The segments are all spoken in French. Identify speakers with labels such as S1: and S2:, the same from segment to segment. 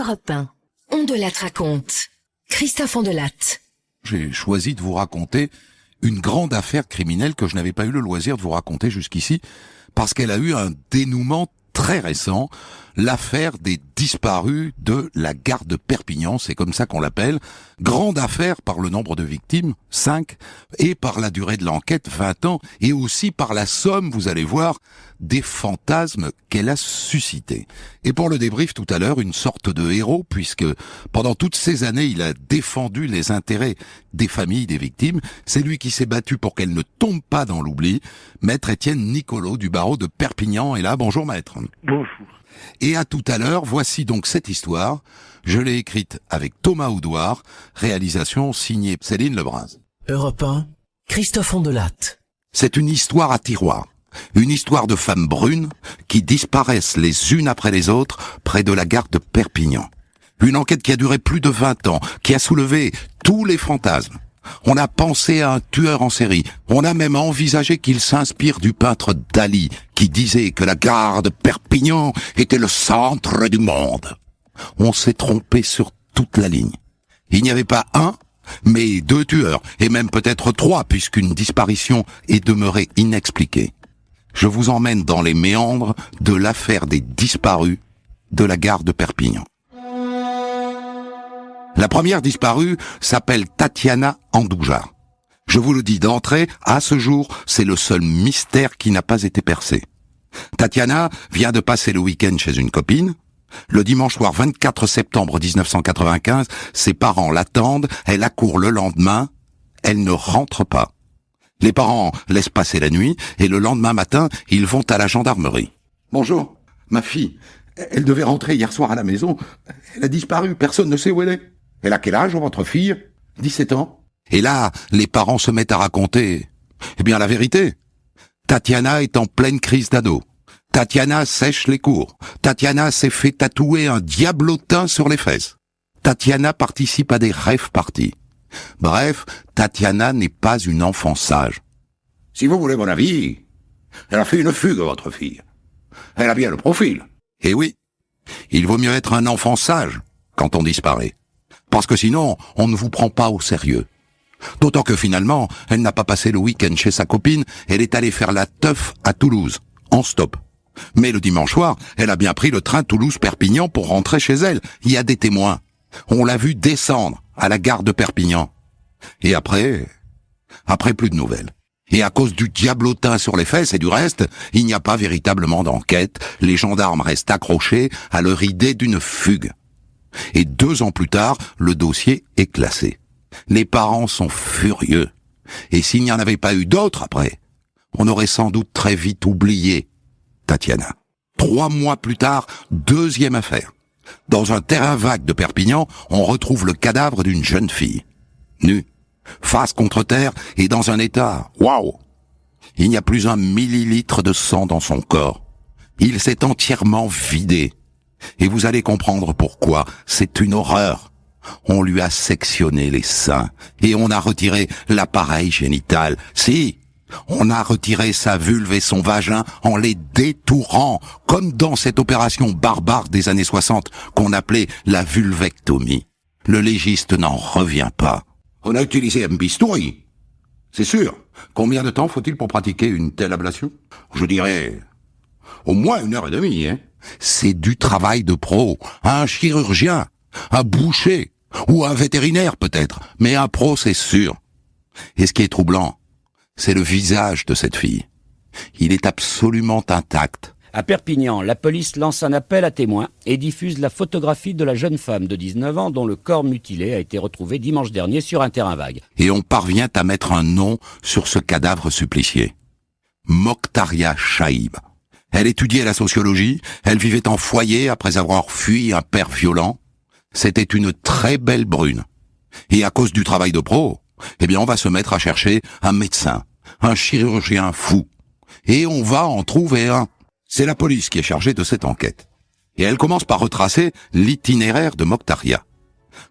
S1: Europe 1. Ondelat raconte. Christophe Ondelat.
S2: J'ai choisi de vous raconter une grande affaire criminelle que je n'avais pas eu le loisir de vous raconter jusqu'ici, parce qu'elle a eu un dénouement très récent, l'affaire des disparus de la gare de Perpignan, c'est comme ça qu'on l'appelle. Grande affaire par le nombre de victimes, 5, et par la durée de l'enquête, 20 ans, et aussi par la somme, vous allez voir, des fantasmes qu'elle a suscités. Et pour le débrief tout à l'heure, une sorte de héros, puisque pendant toutes ces années, il a défendu les intérêts des familles des victimes. C'est lui qui s'est battu pour qu'elles ne tombent pas dans l'oubli. Maître Étienne Nicolo du barreau de Perpignan est là. Bonjour maître.
S3: Bonjour.
S2: Et à tout à l'heure, voici donc cette histoire. Je l'ai écrite avec Thomas Oudouard, réalisation signée Céline Lebras.
S4: Europe 1, Christophe Ondelat.
S2: C'est une histoire à tiroir. Une histoire de femmes brunes qui disparaissent les unes après les autres près de la gare de Perpignan. Une enquête qui a duré plus de 20 ans, qui a soulevé tous les fantasmes. On a pensé à un tueur en série. On a même envisagé qu'il s'inspire du peintre Dali, qui disait que la gare de Perpignan était le centre du monde. On s'est trompé sur toute la ligne. Il n'y avait pas un, mais 2 tueurs, et même peut-être 3, puisqu'une disparition est demeurée inexpliquée. Je vous emmène dans les méandres de l'affaire des disparus de la gare de Perpignan. La première disparue s'appelle Tatiana Andouja. Je vous le dis d'entrée, à ce jour, c'est le seul mystère qui n'a pas été percé. Tatiana vient de passer le week-end chez une copine. Le dimanche soir 24 septembre 1995, ses parents l'attendent, elle accourt le lendemain, elle ne rentre pas. Les parents laissent passer la nuit et le lendemain matin, ils vont à la gendarmerie. « Bonjour, ma fille, elle devait rentrer hier soir à la maison, elle a disparu, personne ne sait où elle est. » « Elle a quel âge, votre fille ?»« 17 ans. » Et là, les parents se mettent à raconter, la vérité. Tatiana est en pleine crise d'ado. Tatiana sèche les cours. Tatiana s'est fait tatouer un diablotin sur les fesses. Tatiana participe à des rave parties. Bref, Tatiana n'est pas une enfant sage. Si vous voulez mon avis, elle a fait une fugue, votre fille. Elle a bien le profil. Eh oui, il vaut mieux être un enfant sage quand on disparaît. Parce que sinon, on ne vous prend pas au sérieux. D'autant que finalement, elle n'a pas passé le week-end chez sa copine, elle est allée faire la teuf à Toulouse, en stop. Mais le dimanche soir, elle a bien pris le train Toulouse-Perpignan pour rentrer chez elle. Il y a des témoins. On l'a vu descendre à la gare de Perpignan. Et après plus de nouvelles. Et à cause du diablotin sur les fesses et du reste, il n'y a pas véritablement d'enquête. Les gendarmes restent accrochés à leur idée d'une fugue. Et 2 ans plus tard, le dossier est classé. Les parents sont furieux. Et s'il n'y en avait pas eu d'autres après, on aurait sans doute très vite oublié Tatiana. 3 mois plus tard, 2e affaire. Dans un terrain vague de Perpignan, on retrouve le cadavre d'une jeune fille. Nue, face contre terre et dans un état, waouh! Il n'y a plus 1 millilitre de sang dans son corps. Il s'est entièrement vidé. Et vous allez comprendre pourquoi. C'est une horreur. On lui a sectionné les seins et on a retiré l'appareil génital. Si, on a retiré sa vulve et son vagin en les détourant, comme dans cette opération barbare des années 60 qu'on appelait la vulvectomie. Le légiste n'en revient pas. On a utilisé un bistouri. C'est sûr. Combien de temps faut-il pour pratiquer une telle ablation? Je dirais au moins 1h30, hein. C'est du travail de pro. Un chirurgien, un boucher, ou un vétérinaire peut-être, mais un pro c'est sûr. Et ce qui est troublant, c'est le visage de cette fille. Il est absolument intact.
S3: À Perpignan, la police lance un appel à témoins et diffuse la photographie de la jeune femme de 19 ans dont le corps mutilé a été retrouvé dimanche dernier sur un terrain vague.
S2: Et on parvient à mettre un nom sur ce cadavre supplicié. Mokhtaria Chaïb. Elle étudiait la sociologie, elle vivait en foyer après avoir fui un père violent. C'était une très belle brune. Et à cause du travail de pro, on va se mettre à chercher un médecin, un chirurgien fou. Et on va en trouver un. C'est la police qui est chargée de cette enquête. Et elle commence par retracer l'itinéraire de Mokhtaria.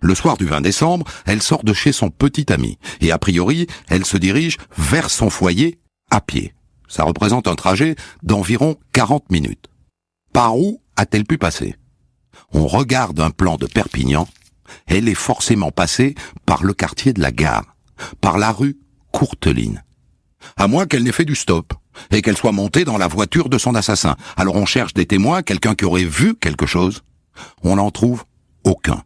S2: Le soir du 20 décembre, elle sort de chez son petit ami. Et a priori, elle se dirige vers son foyer à pied. Ça représente un trajet d'environ 40 minutes. Par où a-t-elle pu passer? On regarde un plan de Perpignan, elle est forcément passée par le quartier de la Gare, par la rue Courteline. À moins qu'elle n'ait fait du stop, et qu'elle soit montée dans la voiture de son assassin. Alors on cherche des témoins, quelqu'un qui aurait vu quelque chose. On n'en trouve aucun.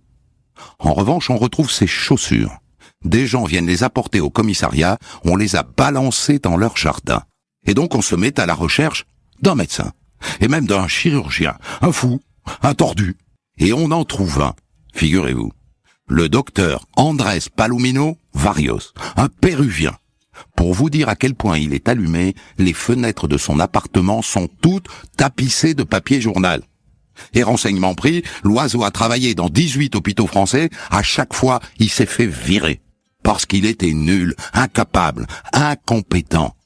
S2: En revanche, on retrouve ses chaussures. Des gens viennent les apporter au commissariat, on les a balancées dans leur jardin. Et donc on se met à la recherche d'un médecin, et même d'un chirurgien, un fou, un tordu. Et on en trouve un, figurez-vous. Le docteur Andrés Palomino Varios, un Péruvien. Pour vous dire à quel point il est allumé, les fenêtres de son appartement sont toutes tapissées de papier journal. Et renseignement pris, l'oiseau a travaillé dans 18 hôpitaux français, à chaque fois il s'est fait virer. Parce qu'il était nul, incapable, incompétent.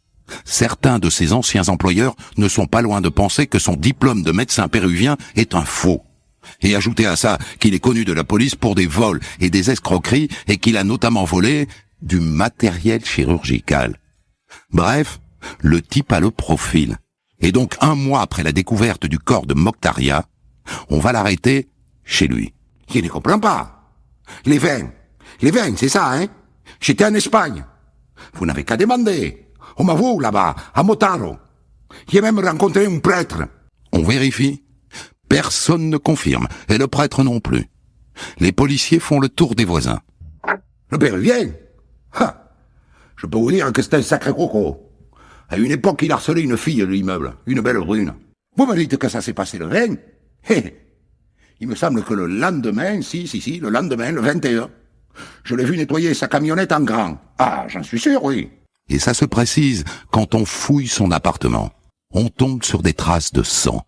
S2: Certains de ses anciens employeurs ne sont pas loin de penser que son diplôme de médecin péruvien est un faux. Et ajoutez à ça qu'il est connu de la police pour des vols et des escroqueries et qu'il a notamment volé du matériel chirurgical. Bref, le type a le profil. Et donc 1 mois après la découverte du corps de Mokhtaria, on va l'arrêter chez lui.
S5: Je ne comprends pas. Les vins, c'est ça, hein? J'étais en Espagne. Vous n'avez qu'à demander. On m'a vu là-bas, à Motaro. J'ai même rencontré un prêtre.
S2: On vérifie. Personne ne confirme, et le prêtre non plus. Les policiers font le tour des voisins.
S5: Le Péruvien? Ah, je peux vous dire que c'est un sacré croco. À une époque, il harcelait une fille de l'immeuble, une belle brune. Vous me dites que ça s'est passé le 20? Il me semble que le lendemain, le lendemain, le 21, je l'ai vu nettoyer sa camionnette en grand. Ah, j'en suis sûr, oui.
S2: Et ça se précise quand on fouille son appartement. On tombe sur des traces de sang.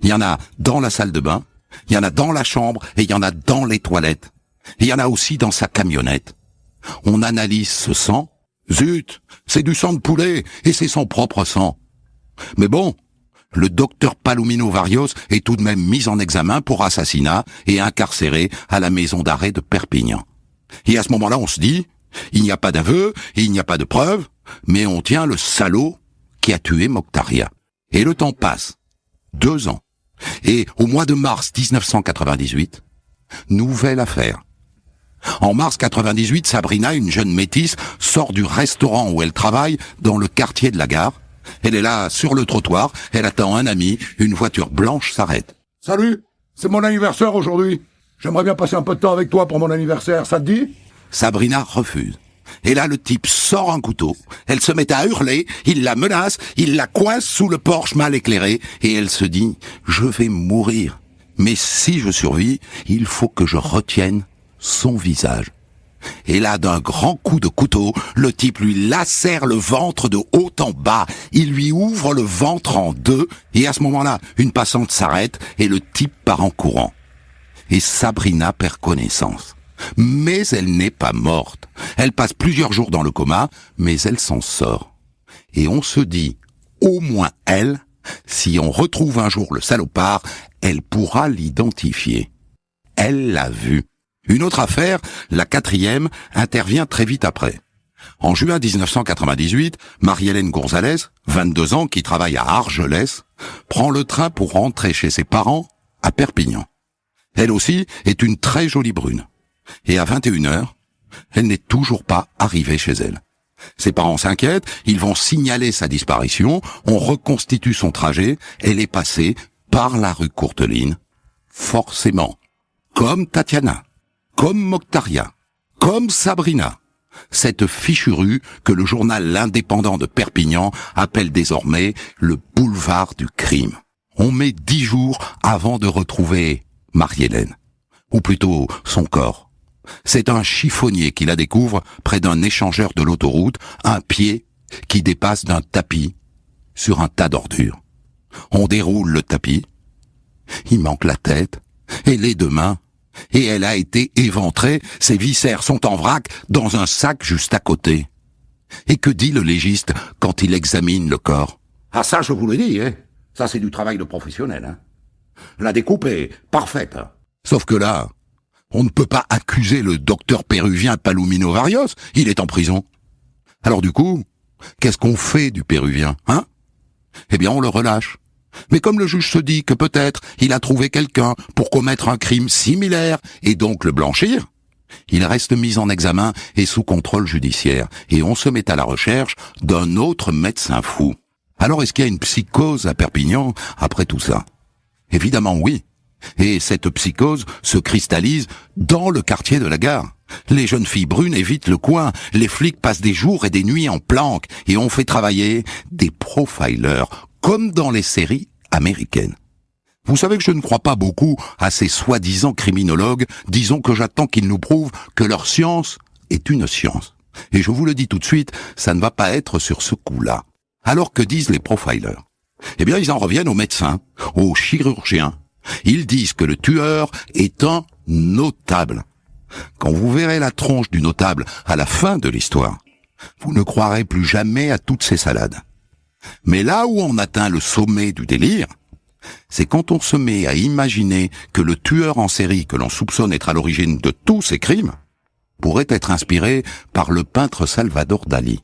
S2: Il y en a dans la salle de bain, il y en a dans la chambre et il y en a dans les toilettes. Et il y en a aussi dans sa camionnette. On analyse ce sang. Zut, c'est du sang de poulet et c'est son propre sang. Mais bon, le docteur Palomino Varios est tout de même mis en examen pour assassinat et incarcéré à la maison d'arrêt de Perpignan. Et à ce moment-là, on se dit, il n'y a pas d'aveu, il n'y a pas de preuve, mais on tient le salaud qui a tué Mokhtaria. Et le temps passe. 2 ans. Et au mois de mars 1998, nouvelle affaire. En mars 98, Sabrina, une jeune métisse, sort du restaurant où elle travaille dans le quartier de la Gare. Elle est là, sur le trottoir, elle attend un ami, une voiture blanche s'arrête.
S5: Salut, c'est mon anniversaire aujourd'hui. J'aimerais bien passer un peu de temps avec toi pour mon anniversaire, ça te dit?
S2: Sabrina refuse. Et là, le type sort un couteau, elle se met à hurler, il la menace, il la coince sous le porche mal éclairé, et elle se dit « Je vais mourir, mais si je survis, il faut que je retienne son visage. » Et là, d'un grand coup de couteau, le type lui lacère le ventre de haut en bas, il lui ouvre le ventre en 2, et à ce moment-là, une passante s'arrête, et le type part en courant. Et Sabrina perd connaissance. Mais elle n'est pas morte. Elle passe plusieurs jours dans le coma, mais elle s'en sort. Et on se dit, au moins elle, si on retrouve un jour le salopard, elle pourra l'identifier. Elle l'a vu. Une autre affaire, la 4e, intervient très vite après. En juin 1998, Marie-Hélène Gonzalez, 22 ans, qui travaille à Argelès, prend le train pour rentrer chez ses parents à Perpignan. Elle aussi est une très jolie brune. Et à 21h, elle n'est toujours pas arrivée chez elle. Ses parents s'inquiètent, ils vont signaler sa disparition, on reconstitue son trajet, elle est passée par la rue Courteline, forcément, comme Tatiana, comme Mokhtaria, comme Sabrina. Cette fichue rue que le journal L'Indépendant de Perpignan appelle désormais le boulevard du crime. On met 10 jours avant de retrouver Marie-Hélène, ou plutôt son corps. C'est un chiffonnier qui la découvre près d'un échangeur de l'autoroute, un pied qui dépasse d'un tapis sur un tas d'ordures. On déroule le tapis, il manque la tête et les 2 mains, et elle a été éventrée, ses viscères sont en vrac dans un sac juste à côté. Et que dit le légiste quand il examine le corps?
S5: Ah ça, je vous le dis, hein. Ça, c'est du travail de professionnel, hein. La découpe est parfaite.
S2: Sauf que là, on ne peut pas accuser le docteur péruvien Palomino Varios, il est en prison. Alors du coup, qu'est-ce qu'on fait du Péruvien, hein? Eh bien, on le relâche. Mais comme le juge se dit que peut-être il a trouvé quelqu'un pour commettre un crime similaire et donc le blanchir, il reste mis en examen et sous contrôle judiciaire, et on se met à la recherche d'un autre médecin fou. Alors est-ce qu'il y a une psychose à Perpignan après tout ça? Évidemment oui. Et cette psychose se cristallise dans le quartier de la Gare. Les jeunes filles brunes évitent le coin, les flics passent des jours et des nuits en planque, et on fait travailler des profilers, comme dans les séries américaines. Vous savez que je ne crois pas beaucoup à ces soi-disant criminologues, disons que j'attends qu'ils nous prouvent que leur science est une science. Et je vous le dis tout de suite, ça ne va pas être sur ce coup-là. Alors que disent les profilers? Eh bien, ils en reviennent aux médecins, aux chirurgiens. Ils disent que le tueur est un notable. Quand vous verrez la tronche du notable à la fin de l'histoire, vous ne croirez plus jamais à toutes ces salades. Mais là où on atteint le sommet du délire, c'est quand on se met à imaginer que le tueur en série que l'on soupçonne être à l'origine de tous ces crimes pourrait être inspiré par le peintre Salvador Dali.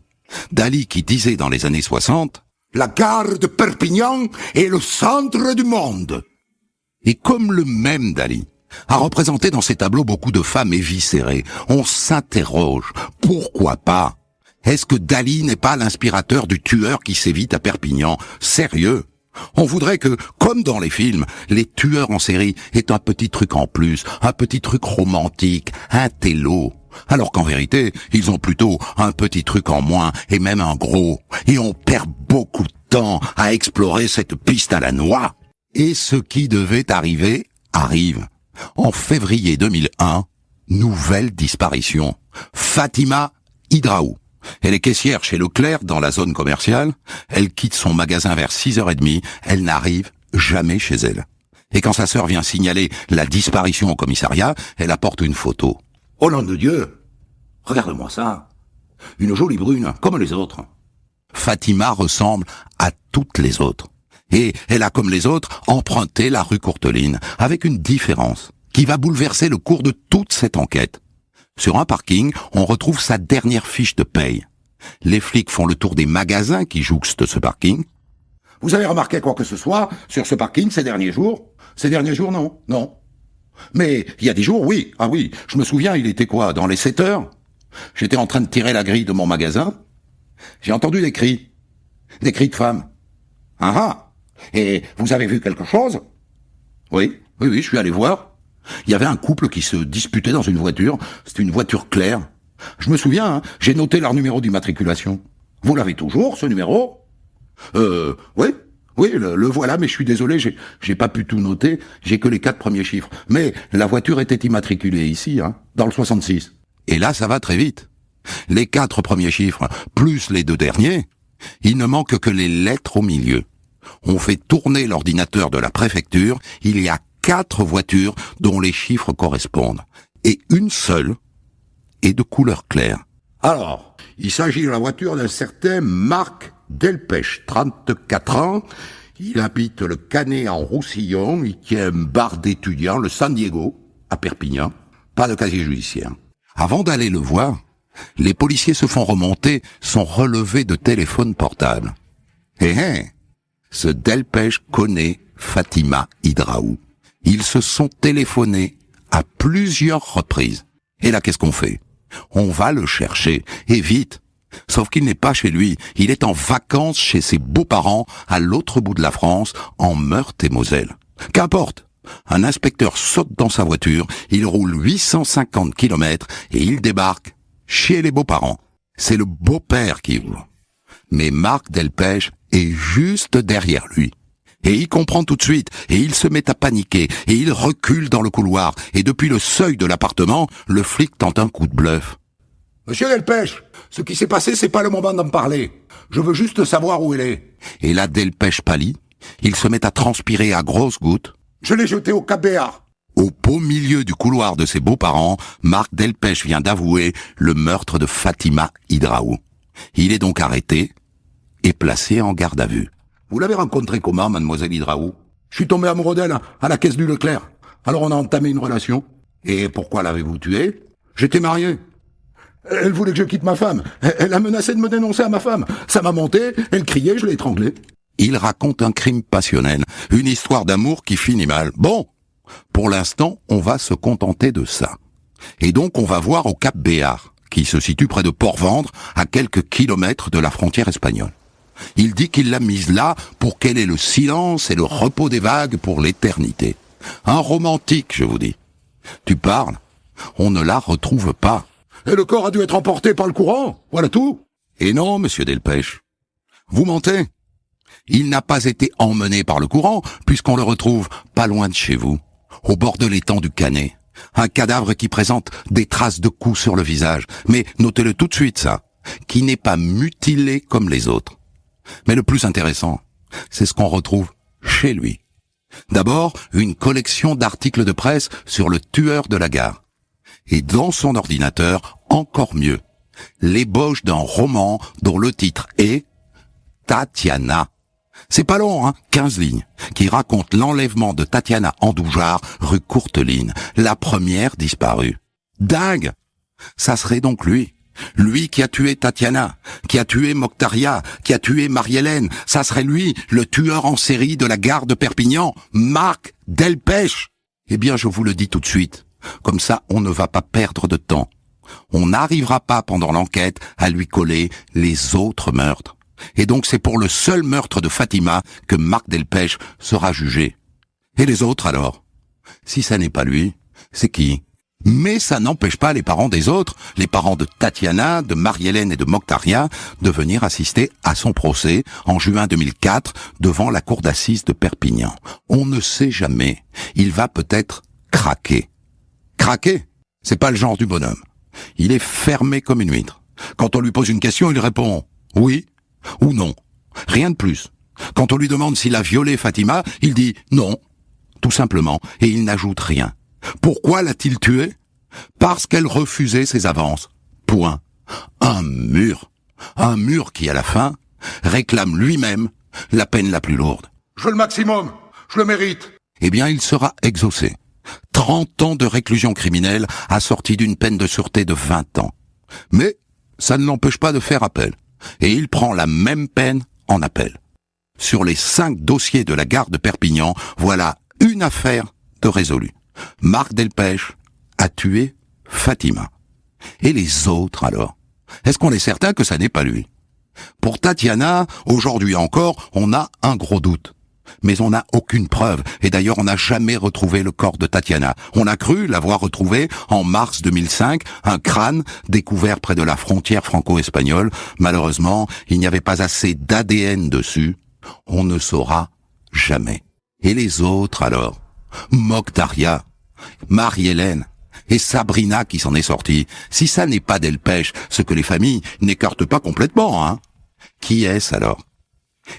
S2: Dali qui disait dans les années 60 « La gare de Perpignan est le centre du monde ». Et comme le même Dali a représenté dans ses tableaux beaucoup de femmes éviscérées, on s'interroge, pourquoi pas? Est-ce que Dali n'est pas l'inspirateur du tueur qui sévit à Perpignan? Sérieux? On voudrait que, comme dans les films, les tueurs en série aient un petit truc en plus, un petit truc romantique, un télo. Alors qu'en vérité, ils ont plutôt un petit truc en moins, et même un gros. Et on perd beaucoup de temps à explorer cette piste à la noix. Et ce qui devait arriver, arrive. En février 2001, nouvelle disparition. Fatima Hidraou. Elle est caissière chez Leclerc dans la zone commerciale. Elle quitte son magasin vers 6h30. Elle n'arrive jamais chez elle. Et quand sa sœur vient signaler la disparition au commissariat, elle apporte une photo.
S5: Oh nom de Dieu! Regarde-moi ça. Une jolie brune, comme les autres.
S2: Fatima ressemble à toutes les autres. Et elle a, comme les autres, emprunté la rue Courteline, avec une différence qui va bouleverser le cours de toute cette enquête. Sur un parking, on retrouve sa dernière fiche de paye. Les flics font le tour des magasins qui jouxtent ce parking.
S5: Vous avez remarqué quoi que ce soit sur ce parking ces derniers jours? Ces derniers jours, non. Non. Mais il y a des jours, oui. Ah oui, je me souviens, il était quoi, dans les 7 heures? J'étais en train de tirer la grille de mon magasin. J'ai entendu des cris. Des cris de femmes. Ah ah! Et vous avez vu quelque chose? Oui, je suis allé voir. Il y avait un couple qui se disputait dans une voiture. C'était une voiture claire. Je me souviens, hein, j'ai noté leur numéro d'immatriculation. Vous l'avez toujours, ce numéro? Oui, le voilà, mais je suis désolé, j'ai pas pu tout noter. J'ai que les 4 premiers chiffres. Mais la voiture était immatriculée ici, hein, dans le 66.
S2: Et là, ça va très vite. Les 4 premiers chiffres, plus les 2 derniers, il ne manque que les lettres au milieu. On fait tourner l'ordinateur de la préfecture, il y a 4 voitures dont les chiffres correspondent. Et une seule est de couleur claire.
S5: Alors, il s'agit de la voiture d'un certain Marc Delpech, 34 ans. Il habite le Canet en Roussillon, il tient un bar d'étudiants, le San Diego, à Perpignan. Pas de casier judiciaire.
S2: Avant d'aller le voir, les policiers se font remonter son relevé de téléphone portable. Ce Delpech connaît Fatima Hidraou. Ils se sont téléphonés à plusieurs reprises. Et là, qu'est-ce qu'on fait? On va le chercher, et vite. Sauf qu'il n'est pas chez lui, il est en vacances chez ses beaux-parents à l'autre bout de la France, en Meurthe-et-Moselle. Qu'importe, un inspecteur saute dans sa voiture, il roule 850 km et il débarque chez les beaux-parents. C'est le beau-père qui ouvre. Mais Marc Delpech est juste derrière lui. Et il comprend tout de suite, et il se met à paniquer, et il recule dans le couloir, et depuis le seuil de l'appartement, le flic tente un coup de bluff.
S5: Monsieur Delpech, ce qui s'est passé, c'est pas le moment d'en parler. Je veux juste savoir où elle est.
S2: Et là, Delpech pâlit, il se met à transpirer à grosses gouttes.
S5: Je l'ai jetée au Cap Béar.
S2: Au beau milieu du couloir de ses beaux-parents, Marc Delpech vient d'avouer le meurtre de Fatima Hidraou. Il est donc arrêté et placé en garde à vue.
S5: Vous l'avez rencontrée comment, mademoiselle Hidraou? Je suis tombé amoureux d'elle à la caisse du Leclerc. Alors on a entamé une relation. Et pourquoi l'avez-vous tuée? J'étais marié. Elle voulait que je quitte ma femme. Elle a menacé de me dénoncer à ma femme. Ça m'a monté, elle criait, je l'ai étranglée.
S2: Il raconte un crime passionnel, une histoire d'amour qui finit mal. Bon, pour l'instant, on va se contenter de ça. Et donc on va voir au Cap Béar, qui se situe près de Port-Vendre, à quelques kilomètres de la frontière espagnole. Il dit qu'il l'a mise là pour qu'elle ait le silence et le repos des vagues pour l'éternité. Un romantique, je vous dis. Tu parles, on ne la retrouve pas.
S5: Et le corps a dû être emporté par le courant, voilà tout.
S2: Et non, monsieur Delpech, vous mentez. Il n'a pas été emmené par le courant, puisqu'on le retrouve pas loin de chez vous, au bord de l'étang du Canet. Un cadavre qui présente des traces de coups sur le visage, mais notez-le tout de suite ça, qui n'est pas mutilé comme les autres. Mais le plus intéressant, c'est ce qu'on retrouve chez lui. D'abord, une collection d'articles de presse sur le tueur de la gare. Et dans son ordinateur, encore mieux, l'ébauche d'un roman dont le titre est Tatiana. C'est pas long, 15 lignes, qui raconte l'enlèvement de Tatiana Andoujar, rue Courteline, la première disparue. Dingue! Ça serait donc lui. Lui qui a tué Tatiana, qui a tué Mokhtaria, qui a tué Marie-Hélène. Ça serait lui, le tueur en série de la gare de Perpignan, Marc Delpech. Eh bien, je vous le dis tout de suite. Comme ça, on ne va pas perdre de temps. On n'arrivera pas pendant l'enquête à lui coller les autres meurtres. Et donc c'est pour le seul meurtre de Fatima que Marc Delpech sera jugé. Et les autres alors? Si ça n'est pas lui, c'est qui? Mais ça n'empêche pas les parents des autres, les parents de Tatiana, de Marie-Hélène et de Mokhtaria, de venir assister à son procès en juin 2004 devant la cour d'assises de Perpignan. On ne sait jamais. Il va peut-être craquer. Craquer? C'est pas le genre du bonhomme. Il est fermé comme une huître. Quand on lui pose une question, il répond oui ou non. Rien de plus. Quand on lui demande s'il a violé Fatima, il dit non, tout simplement, et il n'ajoute rien. Pourquoi l'a-t-il tuée? Parce qu'elle refusait ses avances. Point. Un mur. Un mur qui, à la fin, réclame lui-même la peine la plus lourde.
S5: Je veux le maximum, je le mérite.
S2: Eh bien, il sera exaucé. 30 ans de réclusion criminelle assortie d'une peine de sûreté de 20 ans. Mais ça ne l'empêche pas de faire appel. Et il prend la même peine en appel. Sur les 5 dossiers de la gare de Perpignan, voilà une affaire de résolue. Marc Delpech a tué Fatima. Et les autres alors? Est-ce qu'on est certain que ça n'est pas lui? Pour Tatiana, aujourd'hui encore, on a un gros doute. Mais on n'a aucune preuve, et d'ailleurs on n'a jamais retrouvé le corps de Tatiana. On a cru l'avoir retrouvé en mars 2005, un crâne découvert près de la frontière franco-espagnole. Malheureusement, il n'y avait pas assez d'ADN dessus. On ne saura jamais. Et les autres alors? Mokhtaria, Marie-Hélène et Sabrina qui s'en est sortie. Si ça n'est pas Delpech, ce que les familles n'écartent pas complètement, Qui est-ce alors?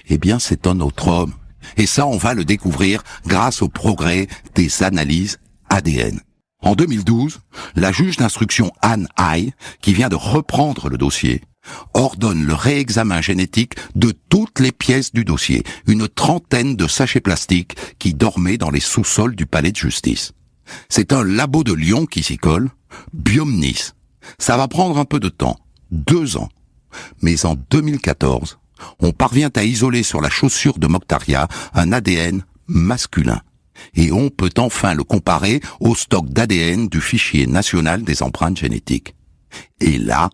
S2: Eh bien, c'est un autre homme. Et ça, on va le découvrir grâce au progrès des analyses ADN. En 2012, la juge d'instruction Anne Hay, qui vient de reprendre le dossier, ordonne le réexamen génétique de toutes les pièces du dossier, une trentaine de sachets plastiques qui dormaient dans les sous-sols du palais de justice. C'est un labo de Lyon qui s'y colle, Biomnis. Ça va prendre un peu de temps, 2 ans. Mais en 2014, on parvient à isoler sur la chaussure de Mokhtaria un ADN masculin. Et on peut enfin le comparer au stock d'ADN du fichier national des empreintes génétiques. Et là,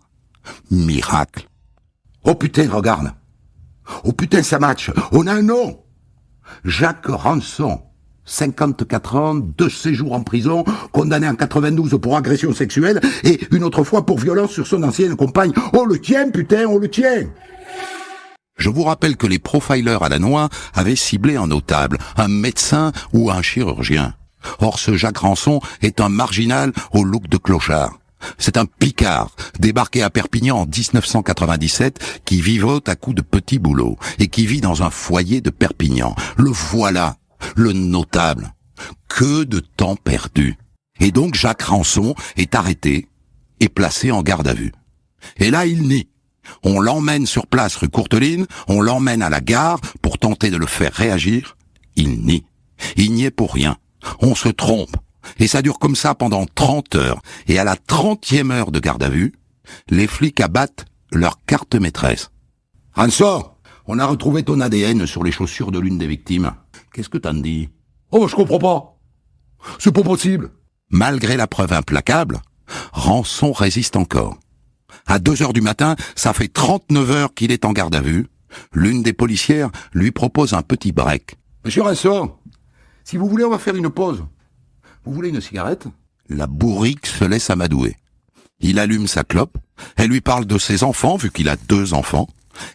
S2: miracle.
S5: Oh putain, regarde. Oh putain, ça match. On a un nom. Jacques Ranson. 54 ans, 2 séjours en prison, condamné en 92 pour agression sexuelle et une autre fois pour violence sur son ancienne compagne. On le tient, putain, on le tient.
S2: Je vous rappelle que les profilers à la noix avaient ciblé un notable, un médecin ou un chirurgien. Or, ce Jacques Ranson est un marginal au look de clochard. C'est un picard, débarqué à Perpignan en 1997, qui vivote à coups de petits boulots, et qui vit dans un foyer de Perpignan. Le voilà, le notable. Que de temps perdu. Et donc Jacques Ranson est arrêté et placé en garde à vue. Et là, il nie. On l'emmène sur place rue Courteline, on l'emmène à la gare pour tenter de le faire réagir. Il nie. Il n'y est pour rien. On se trompe. Et ça dure comme ça pendant 30 heures. Et à la 30e heure de garde à vue, les flics abattent leur carte maîtresse.
S5: Ranson, On a retrouvé ton ADN sur les chaussures de l'une des victimes. Qu'est-ce que t'en dis? Oh, je comprends pas. C'est pas possible.
S2: Malgré la preuve implacable, Rançon résiste encore. À 2h du matin, ça fait 39 heures qu'il est en garde à vue. L'une des policières lui propose un petit break.
S5: Monsieur Rançon, si vous voulez, on va faire une pause. Vous voulez une cigarette?
S2: La bourrique se laisse amadouer. Il allume sa clope, elle lui parle de ses enfants, vu qu'il a 2 enfants,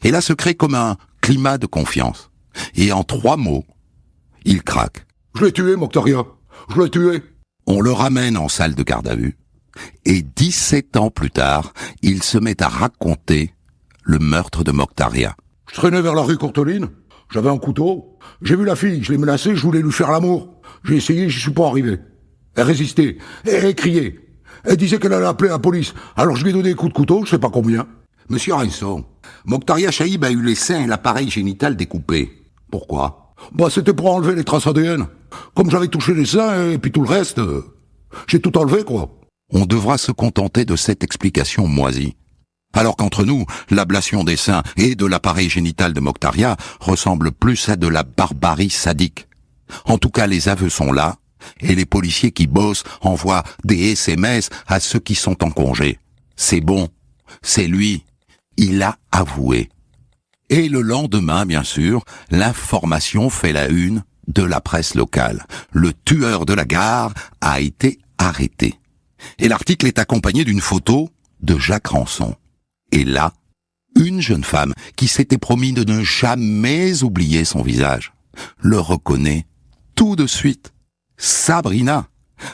S2: et là se crée comme un climat de confiance. Et en 3 mots, il craque.
S5: Je l'ai tué, Moctaria. Je l'ai tué.
S2: On le ramène en salle de garde à vue, et 17 ans plus tard, il se met à raconter le meurtre de Moctaria.
S5: Je traînais vers la rue Courteline, j'avais un couteau, j'ai vu la fille, je l'ai menacée, je voulais lui faire l'amour. J'ai essayé, j'y suis pas arrivé. Elle résistait, elle criait. Elle disait qu'elle allait appeler la police, alors je lui ai donné des coups de couteau, je sais pas combien.
S2: Monsieur Rançon, Moctaria Chaïb a eu les seins et l'appareil génital découpés. Pourquoi?
S5: Bah, c'était pour enlever les traces ADN. Comme j'avais touché les seins et puis tout le reste, j'ai tout enlevé, quoi.
S2: On devra se contenter de cette explication moisie. Alors qu'entre nous, l'ablation des seins et de l'appareil génital de Moctaria ressemble plus à de la barbarie sadique. En tout cas, les aveux sont là, et les policiers qui bossent envoient des SMS à ceux qui sont en congé. C'est bon, c'est lui, il a avoué. Et le lendemain, bien sûr, l'information fait la une de la presse locale. Le tueur de la gare a été arrêté. Et l'article est accompagné d'une photo de Jacques Rançon. Et là, une jeune femme qui s'était promis de ne jamais oublier son visage le reconnaît tout de suite. Sabrina.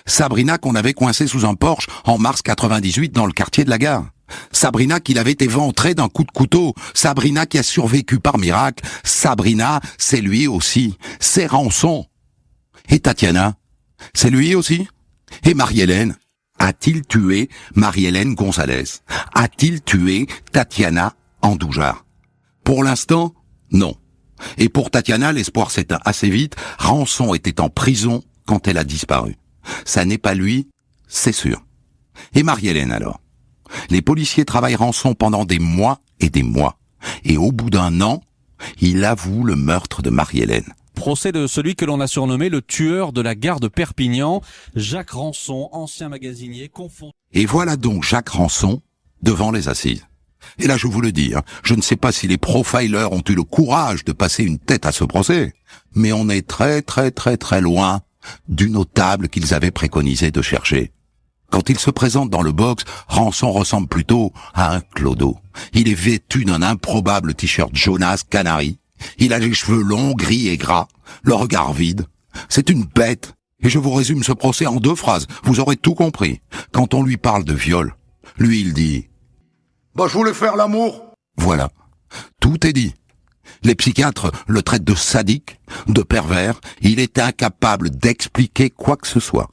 S2: Sabrina qu'on avait coincée sous un Porsche en mars 98 dans le quartier de la gare. Sabrina qu'il avait éventrée d'un coup de couteau. Sabrina qui a survécu par miracle. Sabrina, c'est lui aussi. C'est Rançon. Et Tatiana, c'est lui aussi. Et Marie-Hélène. A-t-il tué Marie-Hélène Gonzalez? A-t-il tué Tatiana Andoujar? Pour l'instant, non. Et pour Tatiana, l'espoir s'éteint assez vite. Rançon était en prison quand elle a disparu. Ça n'est pas lui, c'est sûr. Et Marie-Hélène alors? Les policiers travaillent Rançon pendant des mois et des mois. Et au bout d'1 an, il avoue le meurtre de Marie-Hélène.
S6: Procès de celui que l'on a surnommé le tueur de la gare de Perpignan, Jacques Rançon, ancien magasinier, confondu.
S2: Et voilà donc Jacques Rançon devant les assises. Et là, je vous le dis, je ne sais pas si les profilers ont eu le courage de passer une tête à ce procès, mais on est très très très très loin du notable qu'ils avaient préconisé de chercher. Quand il se présente dans le box, Rançon ressemble plutôt à un clodo. Il est vêtu d'un improbable t-shirt Jonas Canary. Il a les cheveux longs, gris et gras, le regard vide. C'est une bête. Et je vous résume ce procès en 2 phrases. Vous aurez tout compris. Quand on lui parle de viol, lui il dit
S5: « Bah, je voulais faire l'amour. »
S2: Voilà. Tout est dit. Les psychiatres le traitent de sadique, de pervers. Il est incapable d'expliquer quoi que ce soit.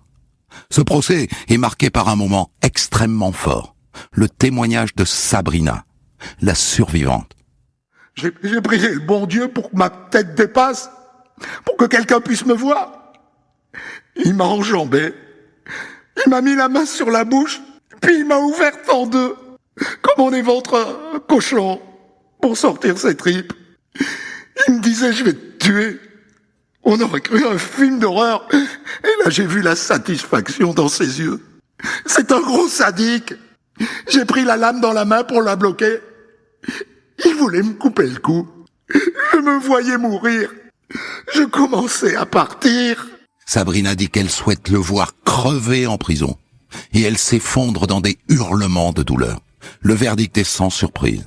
S2: Ce procès est marqué par un moment extrêmement fort. Le témoignage de Sabrina, la survivante.
S5: J'ai prié le bon Dieu pour que ma tête dépasse, pour que quelqu'un puisse me voir. Il m'a enjambé, il m'a mis la main sur la bouche, puis il m'a ouverte en 2, comme on éventre un cochon, pour sortir ses tripes. Il me disait, je vais te tuer. On aurait cru un film d'horreur. Et là, j'ai vu la satisfaction dans ses yeux. C'est un gros sadique. J'ai pris la lame dans la main pour la bloquer. Il voulait me couper le cou. Je me voyais mourir. Je commençais à partir.
S2: Sabrina dit qu'elle souhaite le voir crever en prison. Et elle s'effondre dans des hurlements de douleur. Le verdict est sans surprise.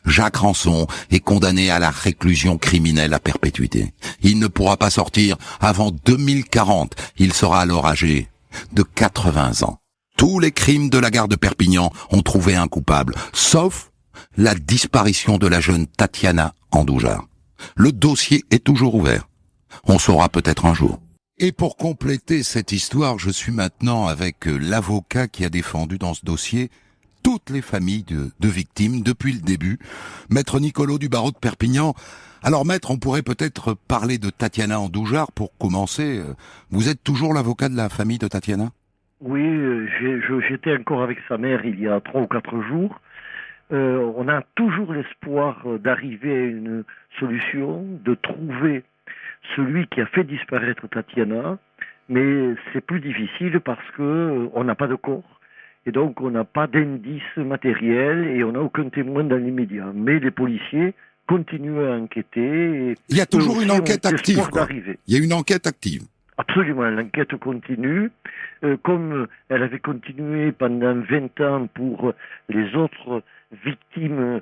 S2: Jacques Rançon est condamné à la réclusion criminelle à perpétuité. Il ne pourra pas sortir avant 2040. Il sera alors âgé de 80 ans. Tous les crimes de la gare de Perpignan ont trouvé un coupable, sauf la disparition de la jeune Tatiana Andoujar. Le dossier est toujours ouvert. On saura peut-être un jour. Et pour compléter cette histoire, je suis maintenant avec l'avocat qui a défendu dans ce dossier toutes les familles de victimes depuis le début, Maître Nicolo du barreau de Perpignan. Alors Maître, on pourrait peut-être parler de Tatiana Andoujar pour commencer. Vous êtes toujours l'avocat de la famille de Tatiana?
S7: Oui, j'étais encore avec sa mère il y a 3 ou 4 jours. On a toujours l'espoir d'arriver à une solution, de trouver celui qui a fait disparaître Tatiana, mais c'est plus difficile parce que on n'a pas de corps. Et donc, on n'a pas d'indices matériels et on n'a aucun témoin dans l'immédiat. Mais les policiers continuent à enquêter. Et
S2: Il y a toujours une enquête active, quoi.
S7: D'arriver.
S2: Il y a une enquête active.
S7: Absolument, l'enquête continue. Comme elle avait continué pendant 20 ans pour les autres victimes,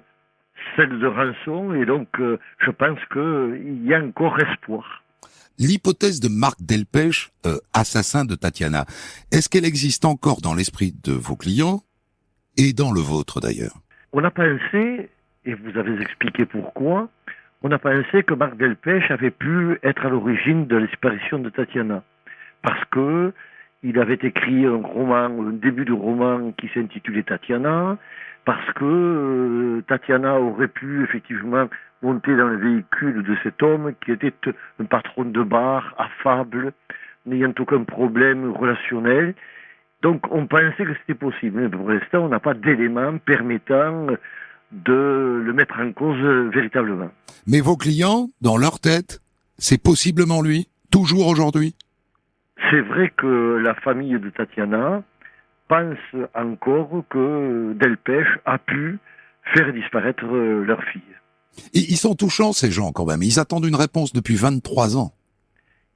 S7: celles de rançon, et donc je pense qu'il y a encore espoir.
S2: L'hypothèse de Marc Delpech, assassin de Tatiana, est-ce qu'elle existe encore dans l'esprit de vos clients et dans le vôtre d'ailleurs?
S7: On a pensé, et vous avez expliqué pourquoi, on a pensé que Marc Delpech avait pu être à l'origine de la disparition de Tatiana. Parce que il avait écrit un roman, un début de roman qui s'intitulait Tatiana, parce que Tatiana aurait pu effectivement monter dans le véhicule de cet homme qui était un patron de bar, affable, n'ayant aucun problème relationnel. Donc on pensait que c'était possible, mais pour l'instant on n'a pas d'éléments permettant de le mettre en cause véritablement.
S2: Mais vos clients, dans leur tête, c'est possiblement lui, toujours aujourd'hui?
S7: C'est vrai que la famille de Tatiana pense encore que Delpech a pu faire disparaître leur fille.
S2: Ils sont touchants, ces gens, quand même. Ils attendent une réponse depuis 23 ans.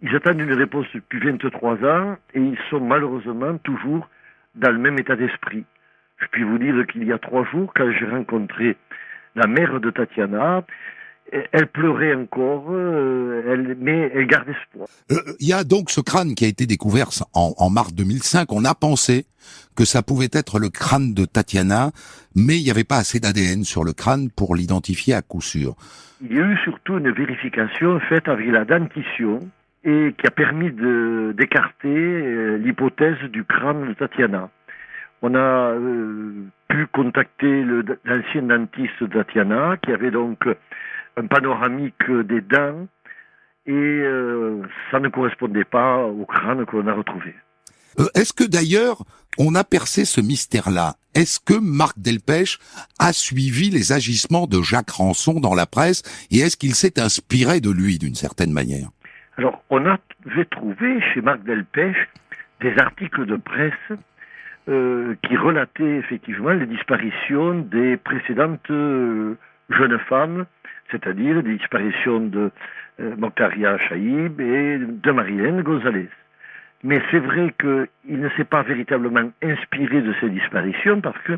S7: Ils attendent une réponse depuis 23 ans et ils sont malheureusement toujours dans le même état d'esprit. Je puis vous dire qu'il y a 3 jours, quand j'ai rencontré la mère de Tatiana, elle pleurait encore, mais elle garde espoir.
S2: Il y a donc ce crâne qui a été découvert en mars 2005. On a pensé que ça pouvait être le crâne de Tatiana, mais il n'y avait pas assez d'ADN sur le crâne pour l'identifier à coup sûr.
S7: Il y a eu surtout une vérification faite avec la dentition et qui a permis d'écarter l'hypothèse du crâne de Tatiana. On a pu contacter l'ancien dentiste de Tatiana, qui avait donc un panoramique des dents, et ça ne correspondait pas au crâne que l'on a retrouvé.
S2: Est-ce que d'ailleurs, on a percé ce mystère-là? Est-ce que Marc Delpech a suivi les agissements de Jacques Rançon dans la presse, et est-ce qu'il s'est inspiré de lui d'une certaine manière?
S7: Alors, on avait trouvé chez Marc Delpech des articles de presse qui relataient effectivement les disparitions des précédentes jeunes femmes, c'est-à-dire des disparitions de Mokhtaria Chaïb et de Marilène Gonzalez. Mais c'est vrai qu'il ne s'est pas véritablement inspiré de ces disparitions parce que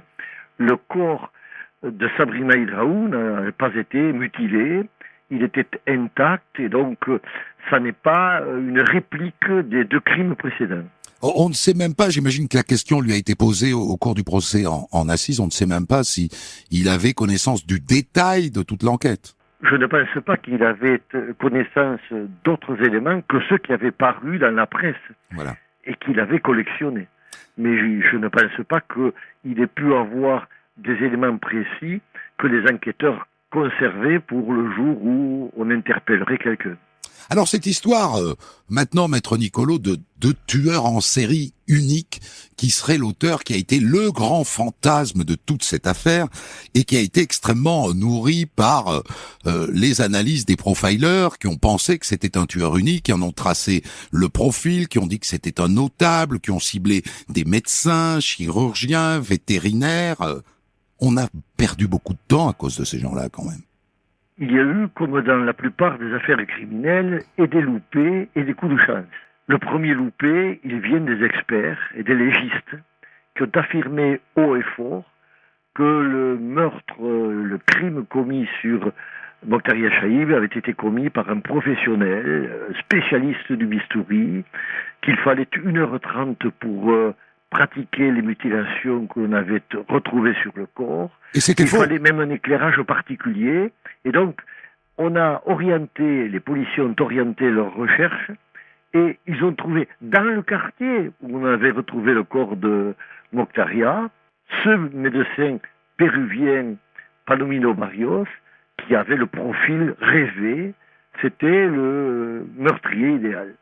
S7: le corps de Sabrina Hidraou n'a pas été mutilé, il était intact et donc ça n'est pas une réplique des 2 crimes précédents.
S2: On ne sait même pas, j'imagine que la question lui a été posée au cours du procès en assises, on ne sait même pas si il avait connaissance du détail de toute l'enquête.
S7: Je ne pense pas qu'il avait connaissance d'autres éléments que ceux qui avaient paru dans la presse
S2: Voilà.
S7: et qu'il avait collectionnés. Mais je ne pense pas qu'il ait pu avoir des éléments précis que les enquêteurs conservaient pour le jour où on interpellerait quelqu'un.
S2: Alors cette histoire, maintenant, Maître Nicolo, de tueur en série unique, qui serait l'auteur qui a été le grand fantasme de toute cette affaire, et qui a été extrêmement nourri par les analyses des profilers, qui ont pensé que c'était un tueur unique, qui en ont tracé le profil, qui ont dit que c'était un notable, qui ont ciblé des médecins, chirurgiens, vétérinaires. On a perdu beaucoup de temps à cause de ces gens-là, quand même.
S7: Il y a eu, comme dans la plupart des affaires criminelles, et des loupés et des coups de chance. Le premier loupé, il vient des experts et des légistes qui ont affirmé haut et fort que le meurtre, le crime commis sur Mokhtaria Chaïb avait été commis par un professionnel, spécialiste du bistouri, qu'il fallait 1h30 pour pratiquer les mutilations que l'on avait retrouvées sur le corps.
S2: Et c'était faux.
S7: Il fallait même un éclairage particulier. Et donc, on a orienté, les policiers ont orienté leurs recherches et ils ont trouvé dans le quartier où on avait retrouvé le corps de Mokhtaria, ce médecin péruvien Palomino Barrios qui avait le profil rêvé, c'était le meurtrier idéal.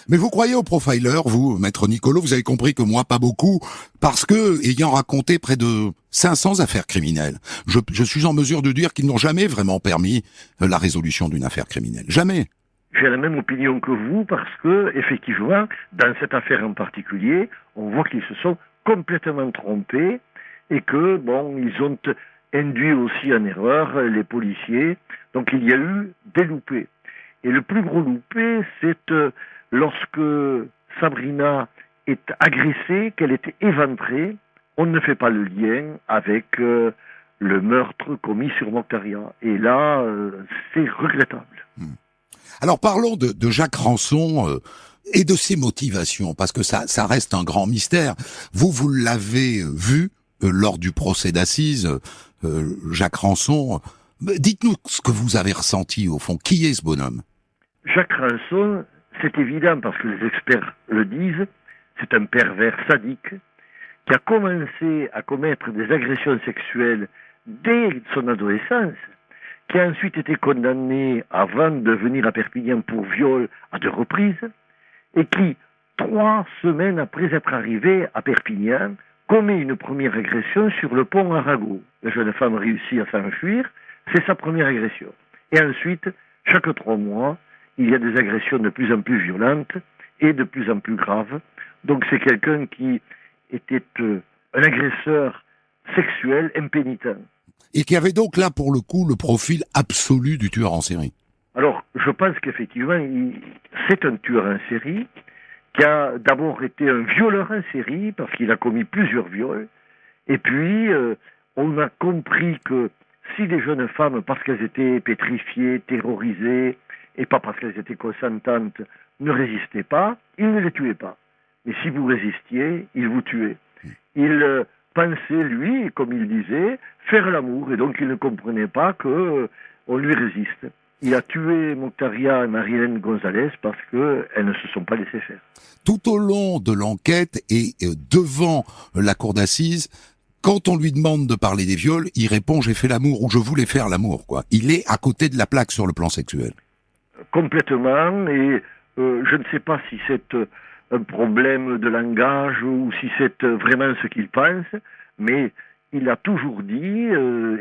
S2: Mais vous croyez au profiler, vous, maître Nicolo? Vous avez compris que moi, pas beaucoup, parce que, ayant raconté près de 500 affaires criminelles, je suis en mesure de dire qu'ils n'ont jamais vraiment permis la résolution d'une affaire criminelle. Jamais.
S7: J'ai la même opinion que vous parce que, effectivement, dans cette affaire en particulier, on voit qu'ils se sont complètement trompés et que, bon, ils ont induit aussi en erreur les policiers. Donc il y a eu des loupés. Et le plus gros loupé, c'est lorsque Sabrina est agressée, qu'elle est éventrée, on ne fait pas le lien avec le meurtre commis sur Mokhtaria. Et là, c'est regrettable.
S2: Alors parlons de Jacques Ranson et de ses motivations, parce que ça reste un grand mystère. Vous l'avez vu lors du procès d'assises, Jacques Ranson. Dites-nous ce que vous avez ressenti au fond. Qui est ce bonhomme?
S7: Jacques Ranson, c'est évident parce que les experts le disent, c'est un pervers sadique qui a commencé à commettre des agressions sexuelles dès son adolescence, qui a ensuite été condamné avant de venir à Perpignan pour viol à 2 reprises, et qui, 3 semaines après être arrivé à Perpignan, commet une première agression sur le pont Arago. La jeune femme réussit à s'enfuir, c'est sa première agression. Et ensuite, chaque 3 mois, il y a des agressions de plus en plus violentes et de plus en plus graves. Donc c'est quelqu'un qui était un agresseur sexuel impénitent.
S2: Et qui avait donc là, pour le coup, le profil absolu du tueur en série.
S7: Alors, je pense qu'effectivement, c'est un tueur en série qui a d'abord été un violeur en série parce qu'il a commis plusieurs viols. Et puis, on a compris que si les jeunes femmes, parce qu'elles étaient pétrifiées, terrorisées, et pas parce qu'elles étaient consentantes, ne résistaient pas, il ne les tuait pas. Mais si vous résistiez, il vous tuait. Il pensait, lui, comme il disait, faire l'amour, et donc il ne comprenait pas que on lui résiste. Il a tué Mokhtaria et Marie-Hélène Gonzalez parce qu'elles ne se sont pas laissées faire.
S2: Tout au long de l'enquête et devant la cour d'assises, quand on lui demande de parler des viols, il répond « j'ai fait l'amour » ou « je voulais faire l'amour ». Il est à côté de la plaque sur le plan sexuel.
S7: Complètement, et je ne sais pas si c'est un problème de langage ou si c'est vraiment ce qu'il pense, mais il a toujours dit,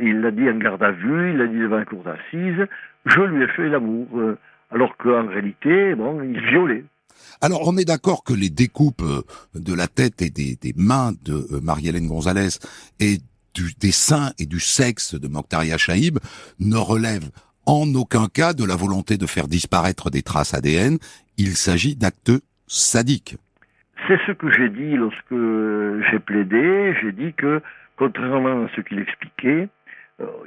S7: il l'a dit en garde à vue, il l'a dit devant la cour d'assises, je lui ai fait l'amour, alors qu'en réalité, bon, il violait.
S2: Alors, on est d'accord que les découpes de la tête et des mains de Marie-Hélène Gonzalez et des seins et du sexe de Mokhtaria Chaïb ne relèvent en aucun cas de la volonté de faire disparaître des traces ADN. Il s'agit d'actes sadiques.
S7: C'est ce que j'ai dit lorsque j'ai plaidé. J'ai dit que, contrairement à ce qu'il expliquait,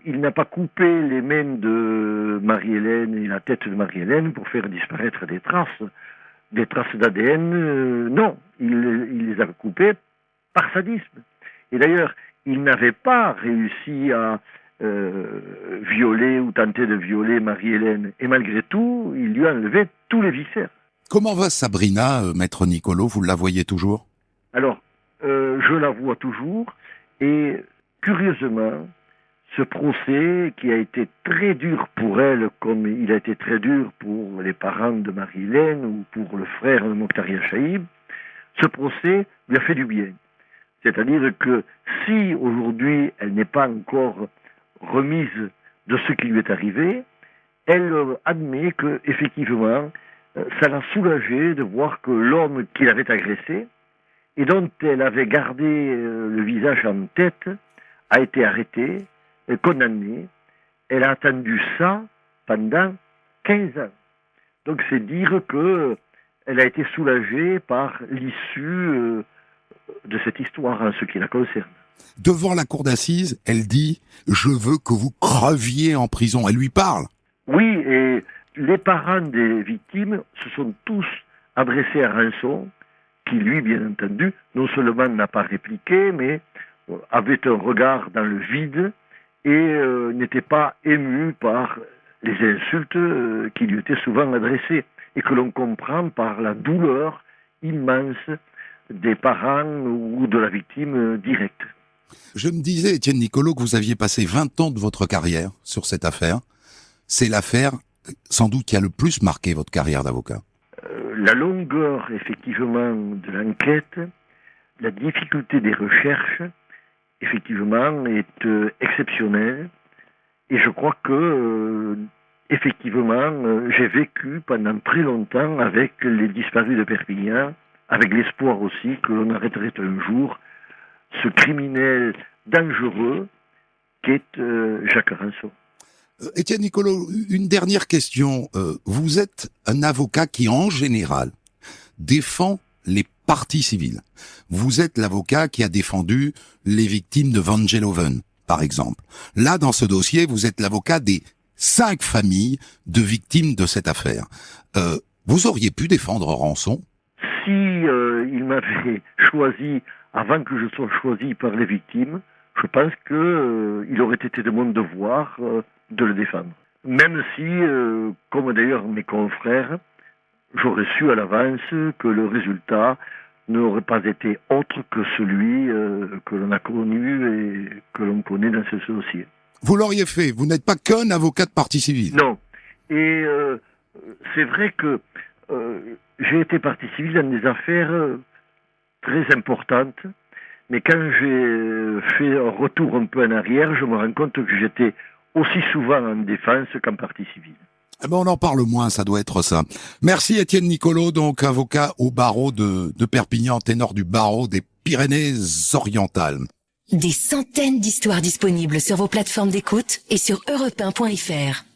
S7: il n'a pas coupé les mains de Marie-Hélène et la tête de Marie-Hélène pour faire disparaître des traces d'ADN. Non, il les a coupées par sadisme. Et d'ailleurs, il n'avait pas réussi à violer ou tenter de violer Marie-Hélène. Et malgré tout, il lui a enlevé tous les viscères.
S2: Comment va Sabrina, maître Nicolo? Vous la voyez toujours?
S7: Alors, je la vois toujours. Et curieusement, ce procès qui a été très dur pour elle, comme il a été très dur pour les parents de Marie-Hélène ou pour le frère de Mokhtaria Chaïb, ce procès lui a fait du bien. C'est-à-dire que si aujourd'hui elle n'est pas encore remise de ce qui lui est arrivé, elle admet que effectivement ça l'a soulagée de voir que l'homme qui l'avait agressé et dont elle avait gardé le visage en tête a été arrêté, condamné. Elle a attendu ça pendant 15 ans. Donc c'est dire que elle a été soulagée par l'issue de cette histoire en ce qui la concerne.
S2: Devant la cour d'assises, elle dit « Je veux que vous creviez en prison ». Elle lui parle.
S7: Oui, et les parents des victimes se sont tous adressés à Ranson, qui lui, bien entendu, non seulement n'a pas répliqué, mais avait un regard dans le vide et n'était pas ému par les insultes qui lui étaient souvent adressées et que l'on comprend par la douleur immense des parents ou de la victime directe.
S2: Je me disais, Étienne Nicolo, que vous aviez passé 20 ans de votre carrière sur cette affaire. C'est l'affaire, sans doute, qui a le plus marqué votre carrière d'avocat.
S7: la longueur, effectivement, de l'enquête, la difficulté des recherches, effectivement, est exceptionnelle. Et je crois que, effectivement, j'ai vécu pendant très longtemps avec les disparus de Perpignan, avec l'espoir aussi que l'on arrêterait un jour ce criminel dangereux qu'est Jacques Rançon.
S2: Étienne Nicolo, une dernière question. Vous êtes un avocat qui, en général, défend les parties civiles. Vous êtes l'avocat qui a défendu les victimes de Van Geloven, par exemple. Là, dans ce dossier, vous êtes l'avocat des 5 familles de victimes de cette affaire. Vous auriez pu défendre Rançon?
S7: Si il m'avait choisi avant que je sois choisi par les victimes, je pense que il aurait été de mon devoir de le défendre. Même si, comme d'ailleurs mes confrères, j'aurais su à l'avance que le résultat n'aurait pas été autre que celui que l'on a connu et que l'on connaît dans ce dossier.
S2: Vous l'auriez fait, vous n'êtes pas qu'un avocat de partie civile.
S7: Non. Et c'est vrai que j'ai été partie civile dans des affaires très importantes, mais quand j'ai fait un retour un peu en arrière, je me rends compte que j'étais aussi souvent en défense qu'en partie civile.
S2: Eh ben on en parle moins, ça doit être ça. Merci Étienne Nicolo, donc avocat au barreau de Perpignan, ténor du barreau des Pyrénées-Orientales.
S1: Des centaines d'histoires disponibles sur vos plateformes d'écoute et sur europe1.fr.